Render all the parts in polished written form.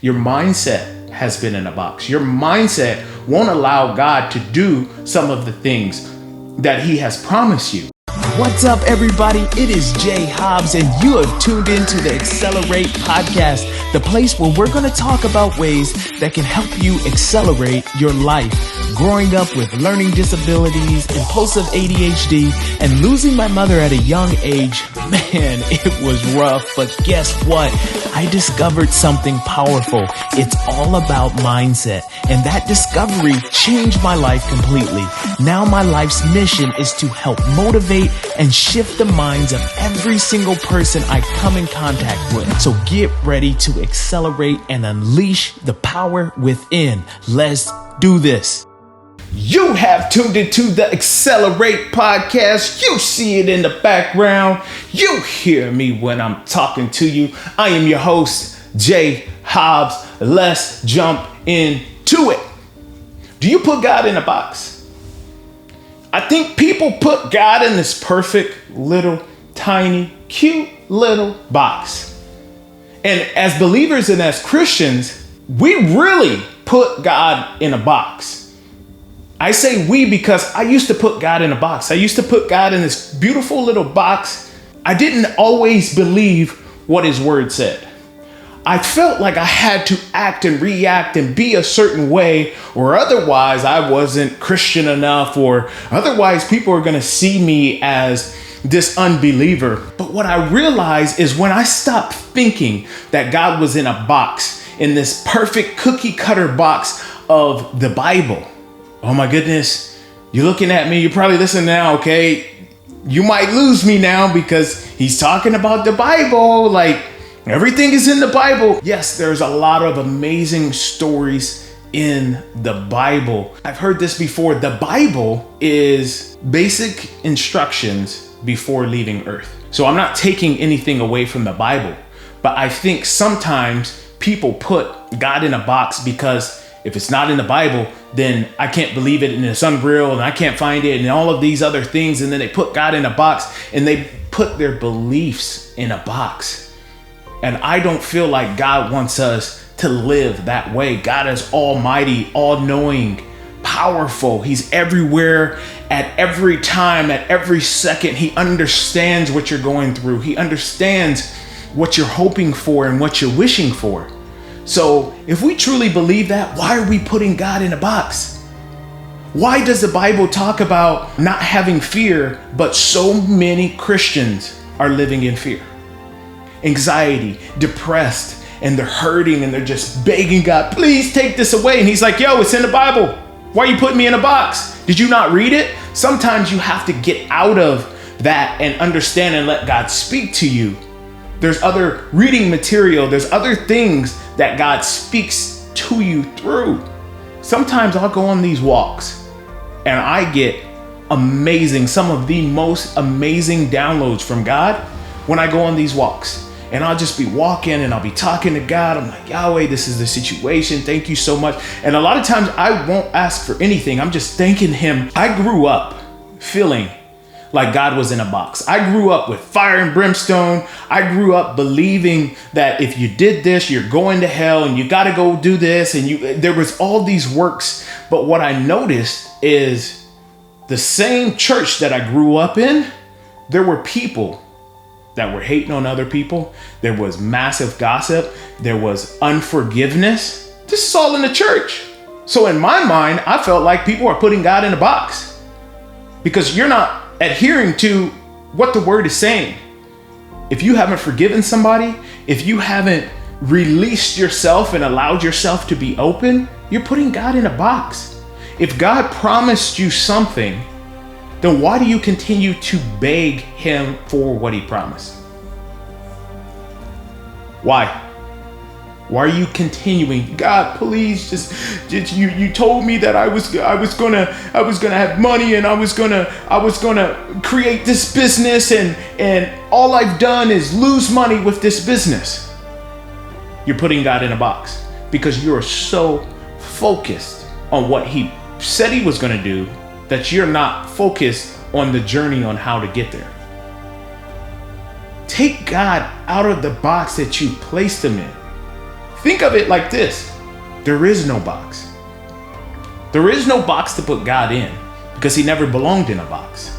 Your mindset has been in a box. Your mindset won't allow God to do some of the things that He has promised you. What's up, everybody? It is Jay Hobbs, and you have tuned into the Accelerate podcast, the place where we're going to talk about ways that can help you accelerate your life. Growing up with learning disabilities, impulsive ADHD, and losing my mother at a young age, man, it was rough. But guess what? I discovered something powerful. It's all about mindset. And that discovery changed my life completely. Now my life's mission is to help motivate and shift the minds of every single person I come in contact with. So get ready to accelerate and unleash the power within. Let's do this. You have tuned into the Accelerate podcast. You see it in the background. You hear me when I'm talking to you. I am your host, Jay Hobbs. Let's jump into it. Do you put God in a box? I think people put God in this perfect little tiny cute little box. And as believers and as Christians, we really put God in a box. I say we because I used to put God in a box. I used to put God in this beautiful little box. I didn't always believe what His word said. I felt like I had to act and react and be a certain way, or otherwise I wasn't Christian enough, or otherwise people are going to see me as this unbeliever. But what I realized is when I stopped thinking that God was in a box, in this perfect cookie cutter box of the Bible. Oh my goodness, you're looking at me, you're probably listening now, okay? You might lose me now because he's talking about the Bible, like everything is in the Bible. Yes, there's a lot of amazing stories in the Bible. I've heard this before. The Bible is basic instructions before leaving earth. So I'm not taking anything away from the Bible, but I think sometimes people put God in a box because if it's not in the Bible, then I can't believe it and it's unreal and I can't find it and all of these other things. And then they put God in a box and they put their beliefs in a box. And I don't feel like God wants us to live that way. God is almighty, all-knowing, powerful. He's everywhere at every time, at every second. He understands what you're going through. He understands what you're hoping for and what you're wishing for. So if we truly believe that, why are we putting God in a box? Why does the Bible talk about not having fear, but so many Christians are living in fear? Anxiety, depressed, and they're hurting and they're just begging God, please take this away. And He's like, yo, it's in the Bible. Why are you putting me in a box? Did you not read it? Sometimes you have to get out of that and understand and let God speak to you. There's other reading material. There's other things that God speaks to you through. Sometimes I'll go on these walks and I get some of the most amazing downloads from God when I go on these walks. And I'll just be walking and I'll be talking to God. I'm like, Yahweh, this is the situation. Thank you so much. And a lot of times I won't ask for anything. I'm just thanking Him. I grew up feeling like God was in a box. I grew up with fire and brimstone. I grew up believing that if you did this, you're going to hell and you got to go do this. And there was all these works. But what I noticed is the same church that I grew up in, there were people that were hating on other people. There was massive gossip. There was unforgiveness. This is all in the church. So in my mind, I felt like people are putting God in a box because you're not adhering to what the word is saying. If you haven't forgiven somebody, if you haven't released yourself and allowed yourself to be open, you're putting God in a box. If God promised you something, then why do you continue to beg Him for what He promised? Why? Why are you continuing? God, please, just you told me that I was gonna have money and I was gonna create this business and all I've done is lose money with this business. You're putting God in a box because you're so focused on what He said He was gonna do that you're not focused on the journey on how to get there. Take God out of the box that you placed Him in. Think of it like this. There is no box. There is no box to put God in because he never belonged in a box.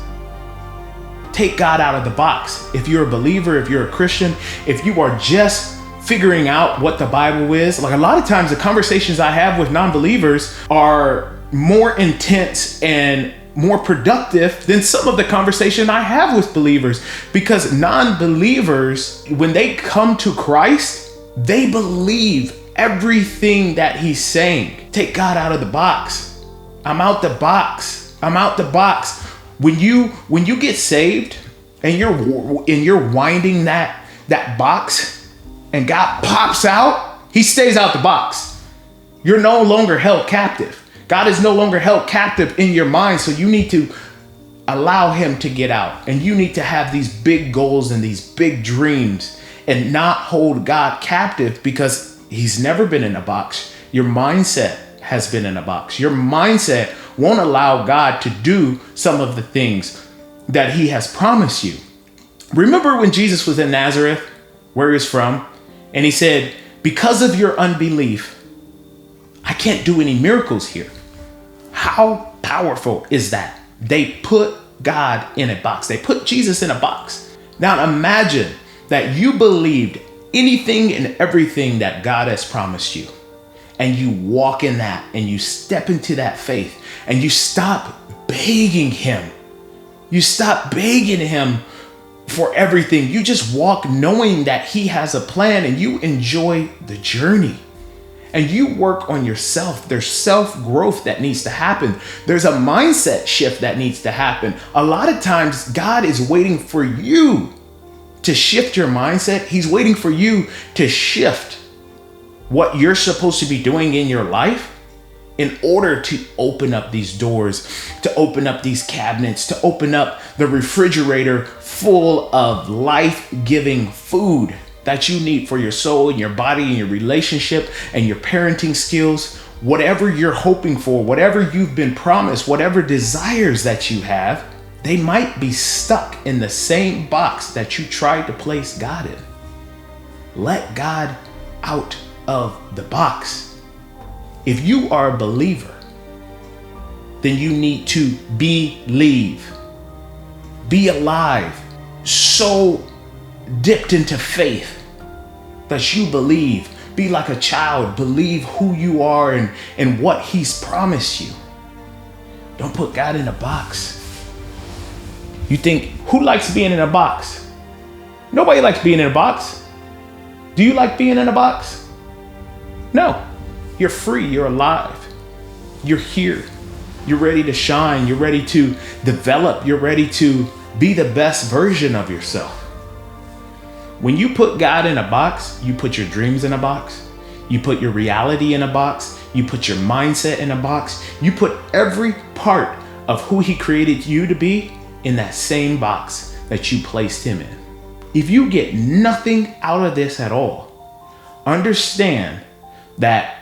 Take God out of the box. If you're a believer, if you're a Christian, if you are just figuring out what the Bible is, like a lot of times the conversations I have with non-believers are more intense and more productive than some of the conversation I have with believers, because non-believers, when they come to Christ, they believe everything that he's saying. Take God out of the box. I'm out the box. I'm out the box. When you get saved and you're winding that box and God pops out, he stays out the box. You're no longer held captive. God is no longer held captive in your mind. So you need to allow him to get out, and you need to have these big goals and these big dreams and not hold God captive, because he's never been in a box. Your mindset has been in a box. Your mindset won't allow God to do some of the things that he has promised you. Remember when Jesus was in Nazareth, where he's from, and he said, because of your unbelief, I can't do any miracles here. How powerful is that? They put God in a box. They put Jesus in a box. Now imagine that you believed anything and everything that God has promised you, and you walk in that and you step into that faith and you stop begging him. You stop begging him for everything. You just walk knowing that he has a plan, and you enjoy the journey. And you work on yourself. There's self-growth that needs to happen. There's a mindset shift that needs to happen. A lot of times God is waiting for you to shift your mindset. He's waiting for you to shift what you're supposed to be doing in your life in order to open up these doors, to open up these cabinets, to open up the refrigerator full of life-giving food that you need for your soul and your body and your relationship and your parenting skills. Whatever you're hoping for, whatever you've been promised, whatever desires that you have, they might be stuck in the same box that you tried to place God in. Let God out of the box. If you are a believer, then you need to believe. Be alive. So dipped into faith that you believe. Be like a child. Believe who you are and what he's promised you. Don't put God in a box. You think, who likes being in a box? Nobody likes being in a box. Do you like being in a box? No. You're free. You're alive. You're here. You're ready to shine. You're ready to develop. You're ready to be the best version of yourself. When you put God in a box, you put your dreams in a box. You put your reality in a box. You put your mindset in a box. You put every part of who he created you to be in that same box that you placed him in. If you get nothing out of this at all, understand that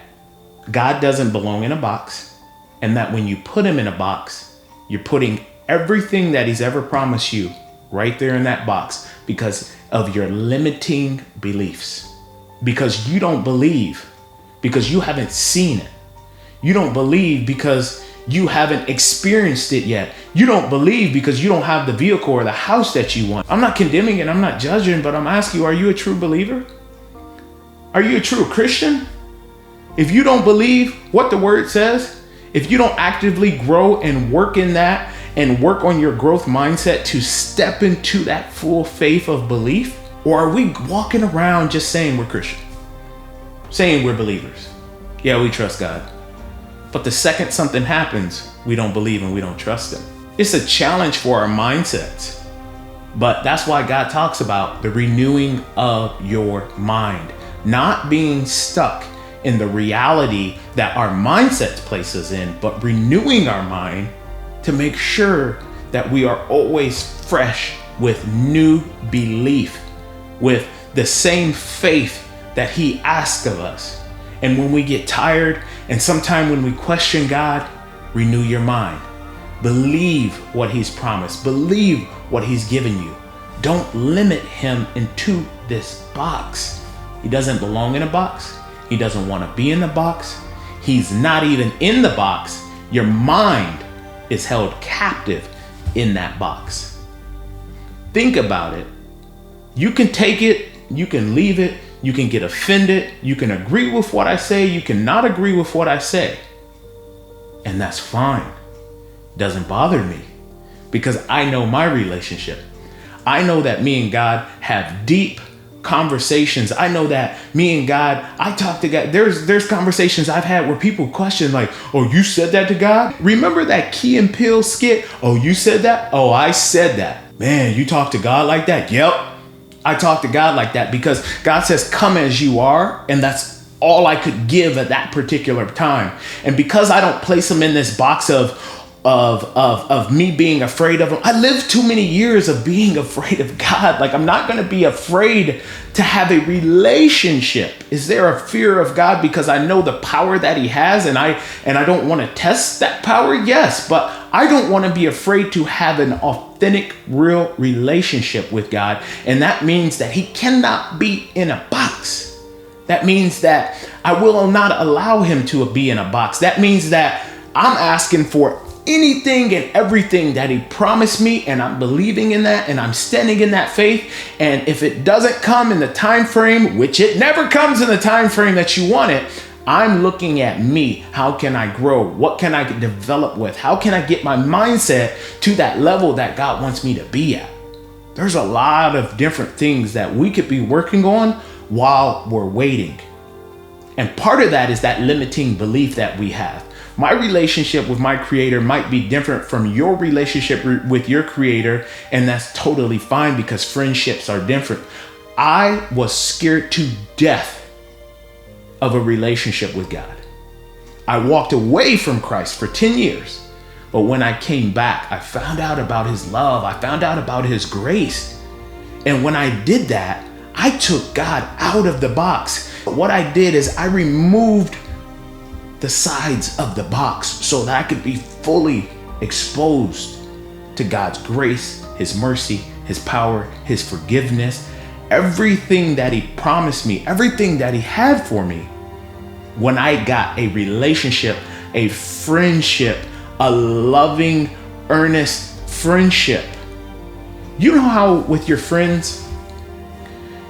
God doesn't belong in a box, and that when you put him in a box, you're putting everything that he's ever promised you right there in that box because of your limiting beliefs. Because you don't believe, because you haven't seen it. You don't believe because you haven't experienced it yet. You don't believe because you don't have the vehicle or the house that you want. I'm not condemning and I'm not judging, but I'm asking you, are you a true believer? Are you a true Christian? If you don't believe what the word says, if you don't actively grow and work in that and work on your growth mindset to step into that full faith of belief, or are we walking around just saying we're Christian, saying we're believers? Yeah, we trust God. But the second something happens, we don't believe and we don't trust him. It's a challenge for our mindsets. But that's why God talks about the renewing of your mind, not being stuck in the reality that our mindset places in, but renewing our mind to make sure that we are always fresh with new belief, with the same faith that he asks of us. And when we get tired, and sometime when we question God, renew your mind. Believe what he's promised. Believe what he's given you. Don't limit him into this box. He doesn't belong in a box, He doesn't want to be in the box. He's not even in the box. Your mind is held captive in that box. Think about it. You can take it, you can leave it, you can get offended, you can agree with what I say, you cannot agree with what I say. And that's fine. Doesn't bother me because I know my relationship. I know that me and God have deep conversations. I know that me and God, I talk to God. There's conversations I've had where people question like, oh, you said that to God? Remember that Key and Peele skit? Oh, you said that? Oh, I said that. Man, you talk to God like that? Yep. I talk to God like that because God says, come as you are. And that's all I could give at that particular time. And because I don't place him in this box of me being afraid of him. I lived too many years of being afraid of God. Like, I'm not going to be afraid to have a relationship. Is there a fear of God because I know the power that he has and I don't want to test that power? Yes, but I don't want to be afraid to have an authentic, real relationship with God. And that means that he cannot be in a box. That means that I will not allow him to be in a box. That means that I'm asking for anything and everything that he promised me, and I'm believing in that, and I'm standing in that faith. And if it doesn't come in the time frame, which it never comes in the time frame that you want it, I'm looking at me. How can I grow? What can I develop with? How can I get my mindset to that level that God wants me to be at? There's a lot of different things that we could be working on while we're waiting. And part of that is that limiting belief that we have. My relationship with my creator might be different from your relationship with your creator, and that's totally fine because friendships are different. I was scared to death of a relationship with God. I walked away from Christ for 10 years, but when I came back, I found out about his love. I found out about his grace. And when I did that, I took God out of the box. What I did is I removed the sides of the box so that I could be fully exposed to God's grace, his mercy, his power, his forgiveness, everything that he promised me, everything that he had for me. When I got a relationship, a friendship, a loving, earnest friendship. You know how with your friends,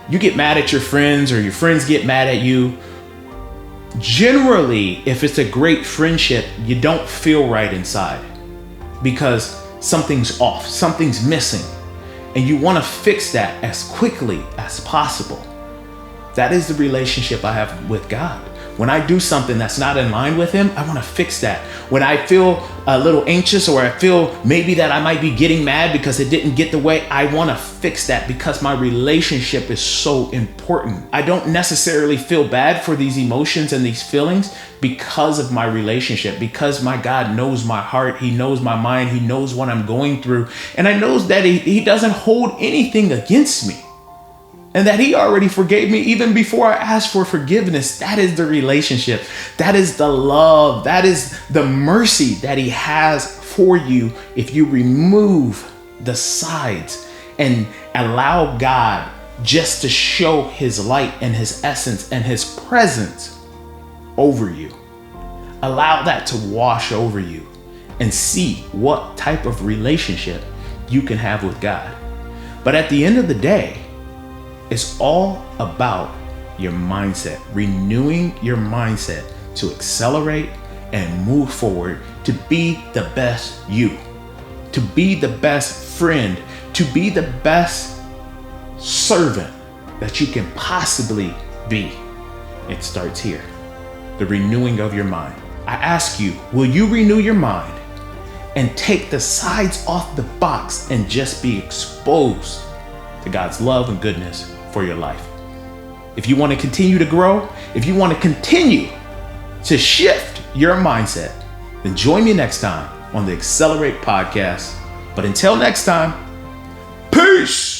you get mad at your friends or your friends get mad at you. Generally, if it's a great friendship, you don't feel right inside because something's off, something's missing, and you want to fix that as quickly as possible. That is the relationship I have with God. When I do something that's not in line with him, I want to fix that. When I feel a little anxious or I feel maybe that I might be getting mad because it didn't get the way, I want to fix that because my relationship is so important. I don't necessarily feel bad for these emotions and these feelings because of my relationship, because my God knows my heart. He knows my mind. He knows what I'm going through. And I know that he doesn't hold anything against me. And that he already forgave me even before I asked for forgiveness. That is the relationship. That is the love. That is the mercy that he has for you if you remove the sides and allow God just to show his light and his essence and his presence over you. Allow that to wash over you and see what type of relationship you can have with God. But at the end of the day, it's all about your mindset, renewing your mindset to accelerate and move forward, to be the best you, to be the best friend, to be the best servant that you can possibly be. It starts here, the renewing of your mind. I ask you, will you renew your mind and take the sides off the box and just be exposed to God's love and goodness for your life? If you want to continue to grow, if you want to continue to shift your mindset, then join me next time on the Accelerate Podcast. But until next time, peace.